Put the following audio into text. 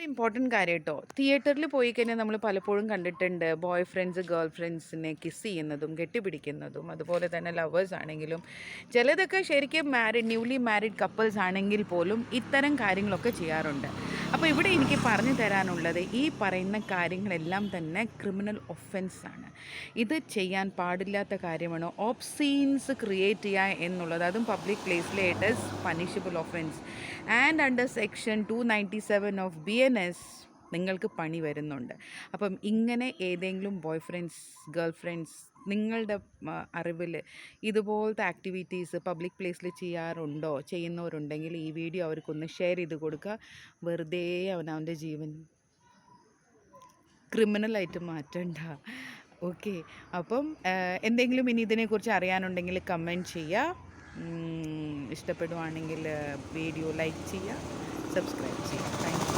Important കാര്യം കേട്ടോ. തിയേറ്ററിൽ പോയി കഴിഞ്ഞാൽ നമ്മൾ പലപ്പോഴും കണ്ടിട്ടുണ്ട് ബോയ് ഫ്രണ്ട്സ് ഗേൾ ഫ്രണ്ട്സിനെ കിസ് ചെയ്യുന്നതും കെട്ടിപ്പിടിക്കുന്നതും, അതുപോലെ തന്നെ ലവേഴ്സ് ആണെങ്കിലും ചിലതൊക്കെ ശരിക്കും ന്യൂലി മാരീഡ് കപ്പിൾസ് ആണെങ്കിൽ പോലും ഇത്തരം കാര്യങ്ങളൊക്കെ ചെയ്യാറുണ്ട്. അപ്പോൾ ഇവിടെ എനിക്ക് പറഞ്ഞു തരാനുള്ളത് ഈ പറയുന്ന കാര്യങ്ങളെല്ലാം തന്നെ ക്രിമിനൽ ഒഫൻസാണ്. ഇത് ചെയ്യാൻ പാടില്ലാത്ത കാര്യമാണ്. ഓബ്സീൻസ് ക്രിയേറ്റ് ചെയ്യുക എന്നുള്ളത്, അതും പബ്ലിക് പ്ലേസിൽ, it is punishable offence. And under section 297 of BNS നിങ്ങൾക്ക് പണി വരുന്നുണ്ട്. അപ്പം ഇങ്ങനെ ഏതെങ്കിലും ബോയ് ഫ്രണ്ട്സ് ഗേൾ ഫ്രണ്ട്സ് നിങ്ങളുടെ അറിവിൽ ഇതുപോലത്തെ ആക്ടിവിറ്റീസ് പബ്ലിക് പ്ലേസിൽ ചെയ്യുന്നവരുണ്ടെങ്കിൽ ഈ വീഡിയോ അവർക്കൊന്ന് ഷെയർ ചെയ്ത് കൊടുക്കുക. വെറുതെ അവനവൻ്റെ ജീവൻ ക്രിമിനലായിട്ട് മാറ്റണ്ട. ഓക്കെ, അപ്പം എന്തെങ്കിലും ഇനി ഇതിനെക്കുറിച്ച് അറിയാനുണ്ടെങ്കിൽ കമൻറ്റ് ചെയ്യുക. ഇഷ്ടപ്പെടുവാണെങ്കിൽ വീഡിയോ ലൈക്ക് ചെയ്യുക, സബ്സ്ക്രൈബ് ചെയ്യുക. Thank you.